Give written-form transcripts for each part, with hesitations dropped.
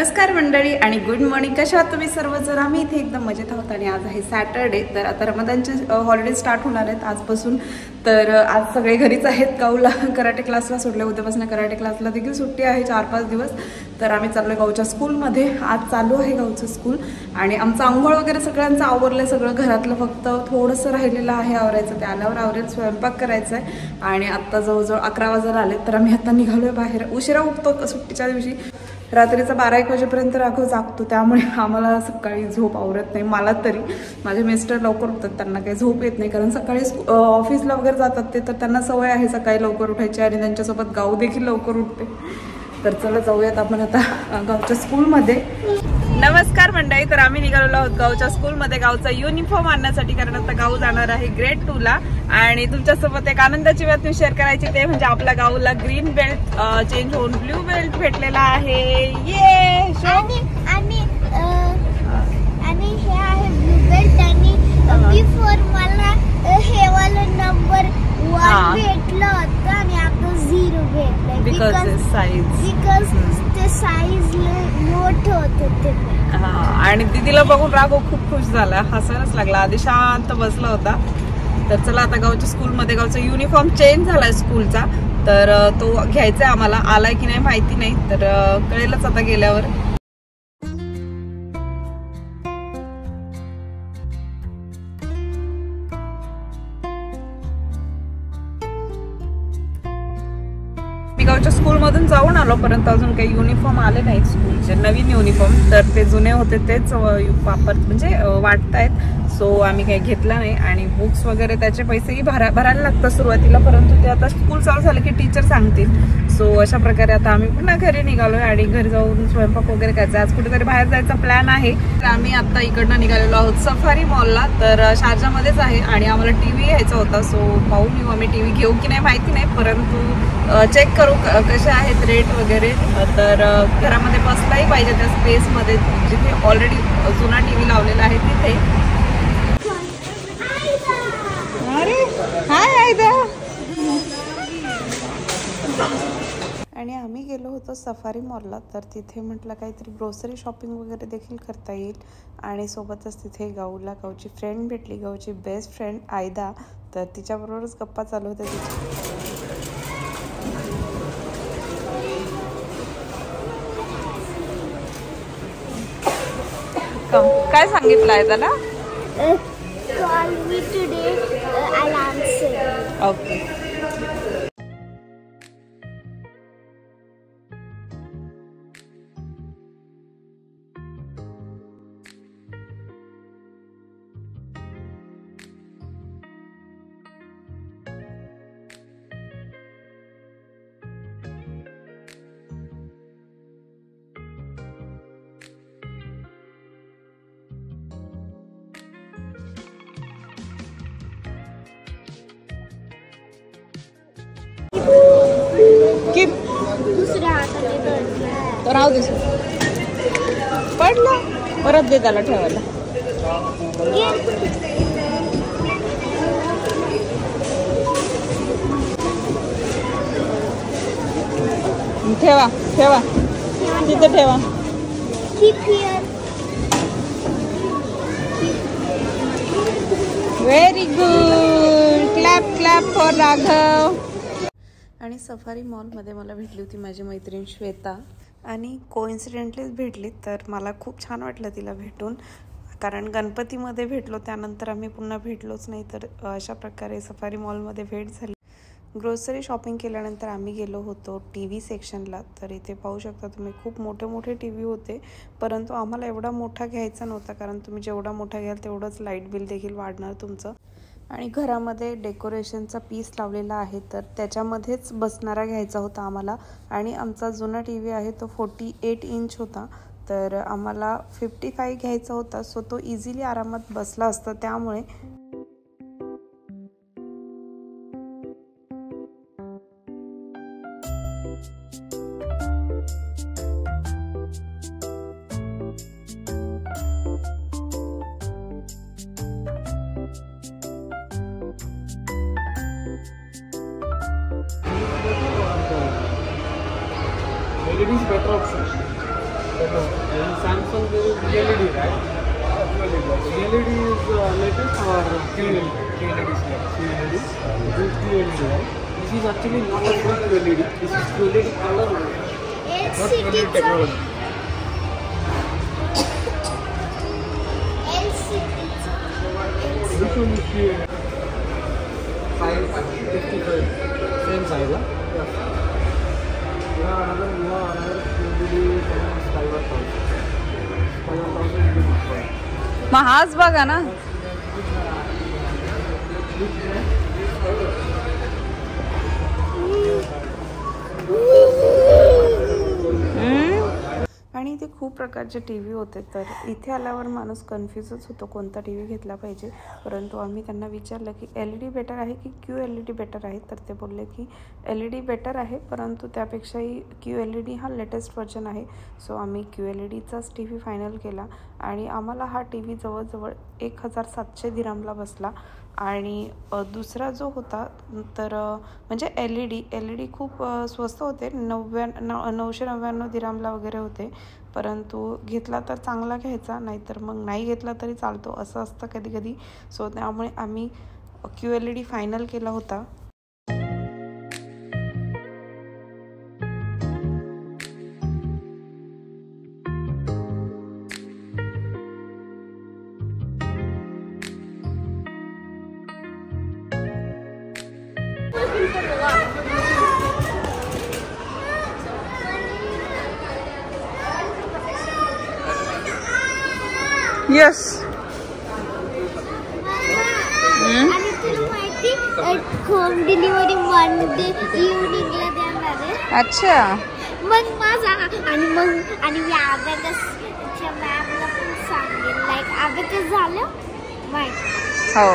नमस्कार मंडळी आणि गुड मॉर्निंग. कशा आहात तुम्ही सर्वजण? आम्ही इथे एकदम मजेत आहोत आणि आज आहे सॅटरडे. तर आता रमदानचे हॉलिडे स्टार्ट होणार आहेत आजपासून. तर आज सगळे घरीच आहेत. गाऊला कराटे क्लासला सोडले, उद्यापासून कराटे क्लासला देखील सुट्टी आहे 4-5 दिवस. तर आम्ही चाललो गावच्या स्कूलमध्ये. आज चालू आहे गावचं स्कूल आणि आमचं आंघोळ वगैरे सगळ्यांचं आवरलं. सगळं घरातलं फक्त थोडंसं राहिलेलं आहे आवरायचं. ते आल्यावर आवरेल. स्वयंपाक करायचा आहे आणि आत्ता जवळजवळ 11 वाजायला आले. तर आम्ही आता निघालो आहे बाहेर. उशिरा उठतो सुट्टीच्या दिवशी. रात्रीचा 12-1 वाजेपर्यंत राखव जागतो, त्यामुळे आम्हाला सकाळी झोप आवरत नाही. मला तरी. माझे मिस्टर लवकर उठतात, त्यांना काही झोप येत नाही कारण सकाळी ऑफिसला वगैरे जातात ते. तर त्यांना सवय आहे सकाळी लवकर उठायची आणि त्यांच्यासोबत गाव देखील लवकर उठते. तर चला जाऊयात आपण आता गावच्या स्कूलमध्ये. नमस्कार मंडळी. तर आम्ही निघालेलो आहोत गावच्या स्कूलमध्ये गावचा युनिफॉर्म आणण्यासाठी, कारण आता गाव जाणार आहे ग्रेड 2 ला. आणि तुमच्यासोबत एक आनंदाची बातमी शेअर करायची, ते म्हणजे आपल्या गावला ग्रीन बेल्ट चेंज होऊन ब्ल्यू बेल्ट भेटलेला आहे. ये आणि हे आहे ब्लू बेल्ट. आणि बिफोर मला हे वाला नंबर 1 भेटलं होतं आणि आता 0 भेटलं बिकॉज ते साईज मोठं होतं ते. आणि दीदीला बघून राघव खूप खुश झाला, हसायलाच लागला. आधी शांत बसला होता. तर चला आता गावच्या स्कूलमध्ये गावचा युनिफॉर्म चेंज झालाय स्कूलचा. तर तो घ्यायचा आहे आम्हाला. आलाय की नाही माहिती नाही, तर कळेलच आता गेल्यावर. गावच्या स्कूलमधून जाऊन आलो, परंतु अजून काही युनिफॉर्म आले नाहीत स्कूलचे, नवीन युनिफॉर्म. तर ते जुने होते तेच वापर म्हणजे वाटतायत. सो आम्ही काही घेतला नाही. आणि बुक्स वगैरे त्याचे पैसेही भरायला लागतात सुरुवातीला, परंतु ते आता स्कूल चालू झालं की टीचर सांगतील. सो अशा प्रकारे आता आम्ही पुन्हा घरी निघालोय आणि घरी जाऊन स्वयंपाक वगैरे करायचा. आज कुठेतरी बाहेर जायचा प्लॅन आहे. तर आम्ही आता इकडनं निघालेलो आहोत सफारी मॉलला. तर शारजामध्येच आहे आणि आम्हाला टीव्ही घ्यायचा होता. सो पाहून येऊ आम्ही टीव्ही घेऊ की नाही माहिती नाही, परंतु चेक करू कसे आहेत रेट वगैरे. तर घरामध्ये बसलाही पाहिजे त्या स्पेसमध्ये, जिथे ऑलरेडी जुना टीव्ही लावलेला आहे तिथे. अरे हाय आयदा. आणि आम्ही गेलो होतो सफारी मॉलला. तर तिथे म्हटलं काहीतरी ग्रोसरी शॉपिंग वगैरे देखील करता येईल. आणि सोबतच तिथे गावची फ्रेंड भेटली, गावची बेस्ट फ्रेंड आयदा. तर तिच्याबरोबरच गप्पा चालू होत्या तिच्या. काय सांगितलं आहे त्याला? Call me today, I'll answer. Okay. दुसऱ्या हाताने धरलं. तर राहू दे. पडलं, परत दे त्याला ठेवायला. ठेवा ठेवा तिथे ठेवा. Very good. Clap clap for Raghav. आणि सफारी मॉलमध्ये मला भेटली होती माझी मैत्रीण श्वेता. आणि कोइन्सिडेंटलीच भेटली. तर मला खूप छान वाटलं तिला भेटून, कारण गणपतीमध्ये भेटलो, त्यानंतर आम्ही पुन्हा भेटलोच नाही. तर अशा प्रकारे सफारी मॉलमध्ये भेट झाली. ग्रोसरी शॉपिंग केल्यानंतर आम्ही गेलो होतो टी व्ही सेक्शनला. तर इथे पाहू शकता तुम्ही खूप मोठे मोठे टी व्ही होते, परंतु आम्हाला एवढा मोठा घ्यायचा नव्हता, कारण तुम्ही जेवढा मोठा घ्याल तेवढंच लाईट बिल देखील वाढणार तुमचं. आणि घरामध्ये डेकोरेशनचा पीस लावलेला आहे, तर त्याच्यामध्येच बसणारा घ्यायचा होता आम्हाला. आणि आमचा जुना टी व्ही आहे तो 48 इंच होता. तर आम्हाला 55 घ्यायचा होता. सो तो इझिली आरामात बसला असता. त्यामुळे LED is better option. Samsung there is LED, right? LED is latest or QLED? QLED is QLED. This is QLED, right? This is actually not a full QLED. This is QLED color, not QLED technology. This one is QLED. Size 55. Same size, huh? Yeah. Another QLED is 5,000. 5,000. मग हाच बघा ना. आणि इथे खूप प्रकारचे T V होते, तर इथे आल्यावर माणूस कन्फ्यूजच होतो कोणता टी व्ही घेतला पाहिजे. परंतु आम्ही त्यांना विचारलं की LED बेटर आहे की QLED बेटर आहे, तर ते बोलले की LED बेटर आहे, परंतु त्यापेक्षाही QLED हा लेटेस्ट व्हर्जन आहे. सो आम्ही QLEDचाच टी व्ही फायनल केला आणि आम्हाला हा टी व्ही जवळजवळ 1,700 दिरामला बसला. आणि दुसरा जो होता तर म्हणजे LED खूप स्वस्त होते, 999 दिरामला वगैरे होते. परंतु घेतला तर चांगला घ्यायचा, नाहीतर मग नाही घेतला तरी चालतो, असं असतं कधी कधी. सो त्यामुळे आम्ही QLED फायनल केला होता. यस. आणि तुला माहिती होम डिलिव्हरी मंडे इव्हनिंगला देणार आहे. अच्छा. मग माझा आणि मी अबॅकसच्या मॅमला पण सांगेन, लाईक अबॅकस झालं माहिती. हो.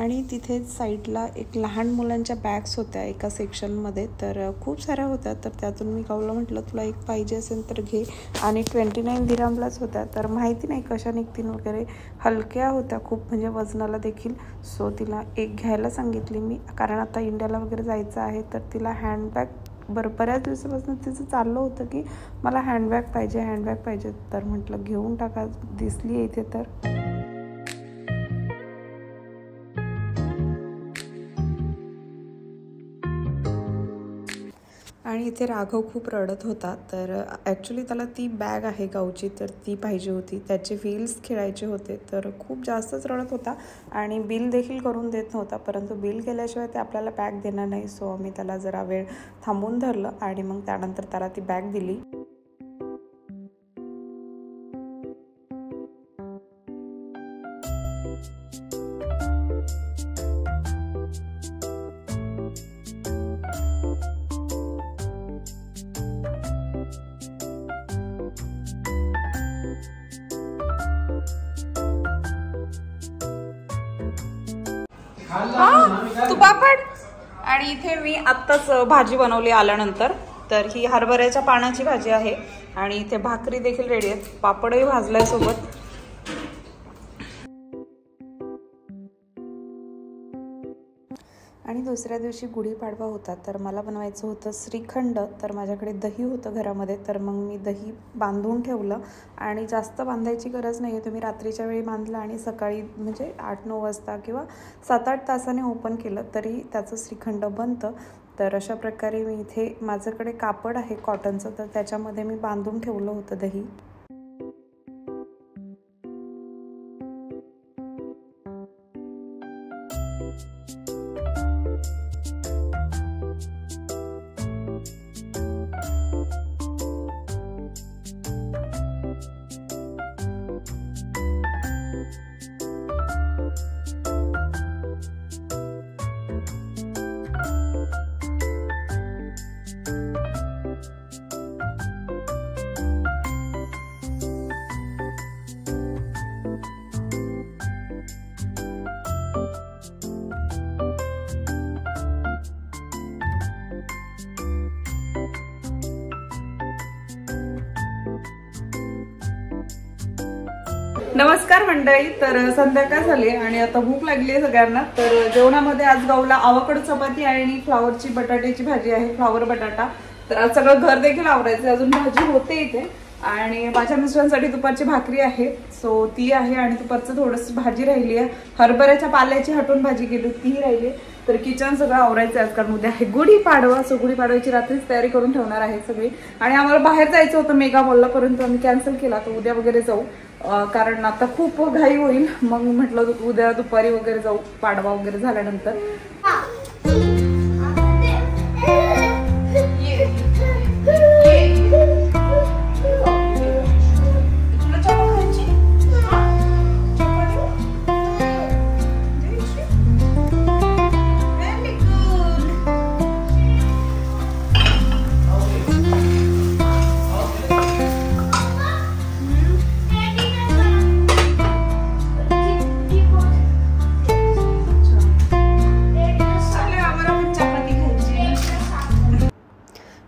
आणि तिथेच साईडला एक लहान मुलांच्या बॅग्स होत्या एका सेक्शनमध्ये, तर खूप साऱ्या होत्या. तर त्यातून मी काऊला म्हटलं तुला एक पाहिजे असेल तर घे, आणि 29 दिरामलाच होत्या. तर माहिती नाही कशा निघतील वगैरे, हलक्या होत्या खूप, म्हणजे वजनाला देखील. सो तिला एक घ्यायला सांगितली मी, कारण आता इंडियाला वगैरे जायचं आहे. तर तिला हँडबॅग बऱ्याच दिवसापासून तिचं चाललं होतं की मला हँडबॅग पाहिजे. तर म्हटलं घेऊन टाका, दिसली आहे इथे तर. आणि इथे राघव खूप रडत होता. तर ॲक्च्युली त्याला ती बॅग आहे गावची, तर ती पाहिजे होती. त्याचे व्हील्स खेळायचे होते, तर खूप जास्तच रडत होता आणि बिल देखील करून देत नव्हता. परंतु बिल केल्याशिवाय ते आपल्याला बॅग देणार नाही. सो आम्ही त्याला जरा वेळ थांबून धरलं आणि मग त्यानंतर त्याला ती बॅग दिली. तू पापड. आणि इथे मी आत्ताच भाजी बनवली आल्यानंतर. तर ही हरभऱ्याच्या पानाची भाजी आहे आणि इथे भाकरी देखील रेडी आहेत, पापडही भाजलाय सोबत. आणि दुसऱ्या दिवशी गुढीपाडवा होता, तर मला बनवायचं होतं श्रीखंड. तर माझ्याकडे दही होतं घरामध्ये, तर मग मी दही बांधून ठेवलं. आणि जास्त बांधायची गरज नाही आहे, तुम्ही रात्रीच्या वेळी बांधलं आणि सकाळी म्हणजे 8-9 वाजता किंवा 7-8 तासाने ओपन केलं तरी त्याचं श्रीखंड बनतं. तर अशा प्रकारे मी इथे माझ्याकडे कापड आहे कॉटनचं, तर त्याच्यामध्ये मी बांधून ठेवलं होतं दही. नमस्कार मंडळी. तर संध्याकाळ झाली आणि आता भूक लागली आहे सगळ्यांना. तर जेवणामध्ये आज गावला आवकडू चपाती आणि फ्लावरची बटाट्याची भाजी आहे, फ्लावर बटाटा. तर आज सगळं घर देखील आवरायचं, अजून भाजी होते इथे आणि माझ्या मिस्टरांसाठी दुपारची भाकरी आहे सो ती आहे आणि दुपारचं थोडंसं भाजी राहिली आहे, हरभऱ्याच्या पाल्याची हटून भाजी केली तीही राहिली. तर किचन सगळं आवरायचं आहे आज, कारण उद्या आहे गुढीपाडवा. सो गुढीपाडव्याची रात्रीच तयारी करून ठेवणार आहे सगळी. आणि आम्हाला बाहेर जायचं होतं मेगा मॉलला, परंतु आम्ही कॅन्सल केला, तर उद्या वगैरे जाऊ, कारण आता खूप घाई होईल. मग म्हटलं उद्या दुपारी वगैरे जाऊ, पाडवा वगैरे झाल्यानंतर.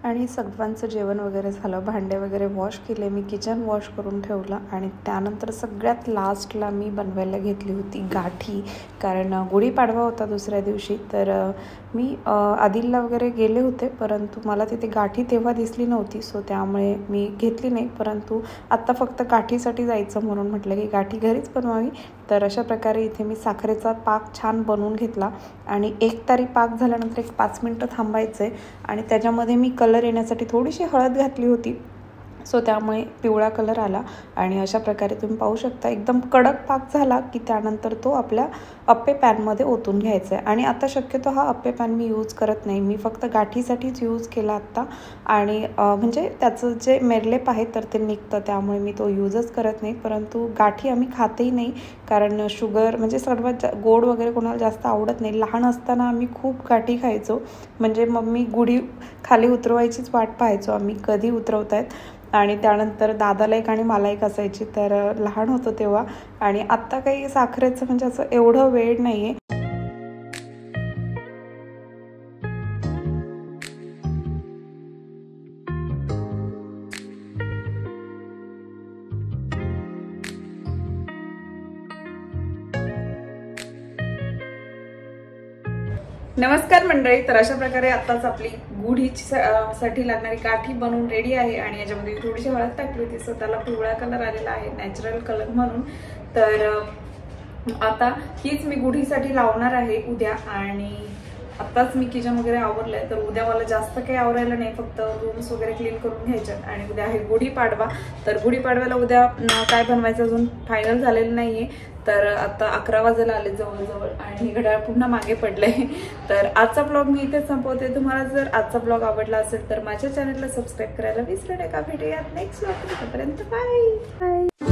आणि सर्वांचं जेवण वगैरे झालं, भांडे वगैरे वॉश केले, मी किचन वॉश करून ठेवलं आणि त्यानंतर सगळ्यात लास्टला मी बनवायला घेतली होती गाठी, कारण गुढीपाडवा होता दुसऱ्या दिवशी. तर मी आदिलला वगैरे गेले होते, परंतु मला तिथे गाठी तेव्हा दिसली नव्हती, सो त्यामुळे मी घेतली नाही. परंतु आत्ता फक्त गाठीसाठी जायचं म्हणून म्हटलं की गाठी घरीच बनवावी. तर अशा प्रकारे इथे मी साखरेचा पाक छान बनवून घेतला आणि एक तारी पाक झाल्यानंतर एक 5 मिनटं थांबायचं आहे आणि त्याच्यामध्ये मी कलर येण्यासाठी थोडीशी हळद घातली होती, सो त्यामुळे पिवळा कलर आला. आणि अशा प्रकारे तुम्ही पाहू शकता एकदम कडक पाक झाला की त्यानंतर तो आपल्या अप्पे पॅनमध्ये ओतून घ्यायचा आहे. आणि आता शक्यतो हा अप्पे पॅन मी यूज करत नाही, मी फक्त गाठीसाठीच यूज केला आत्ता. आणि म्हणजे त्याचं जे मेरलेप आहे तर ते निघतं, त्यामुळे मी तो यूजच करत नाही. परंतु गाठी आम्ही खातही नाही, कारण शुगर म्हणजे सर्वात गोड वगैरे कोणाला जास्त आवडत नाही. लहान असताना आम्ही खूप गाठी खायचो, म्हणजे मम्मी गुढी खाली उतरवायचीच वाट पाहायचो आम्ही कधी उतरवतायत. आणि त्यानंतर दादाला एक आणि मला एक असायची, तर लहान होतो तेव्हा. आणि आत्ता काही साखरेचं म्हणजे असं एवढं वेळ नाही आहे. नमस्कार मंडळी, तर अशा प्रकारे आत्ताच आपली गुढीसाठी लागणारी गाठी बनवून रेडी आहे. आणि याच्यामध्ये थोडीशी हळद टाकली होती, सो त्याला पिवळा कलर आलेला आहे, नॅचरल कलर म्हणून. तर आता हीच मी गुढीसाठी लावणार आहे उद्या. आणि आत्ताच मी किचन वगैरे आवरलंय, तर उद्या मला जास्त काही आवरायला नाही, फक्त रूम्स वगैरे क्लीन करून घ्यायच्यात. आणि उद्या आहे गुढीपाडवा, तर गुढीपाडव्याला उद्या काय बनवायचं अजून फायनल झालेलं नाहीये. तर आता 11 वाजायला आले जवळजवळ आणि घड्याळ पुन्हा मागे पडलंय. तर आजचा ब्लॉग मी इथेच संपवते. तुम्हाला जर आजचा ब्लॉग आवडला असेल तर माझ्या चॅनलला सबस्क्राईब करायला विसरू नका. भेटूयात नेक्स्ट ब्लॉग, तोपर्यंत बाय बाय.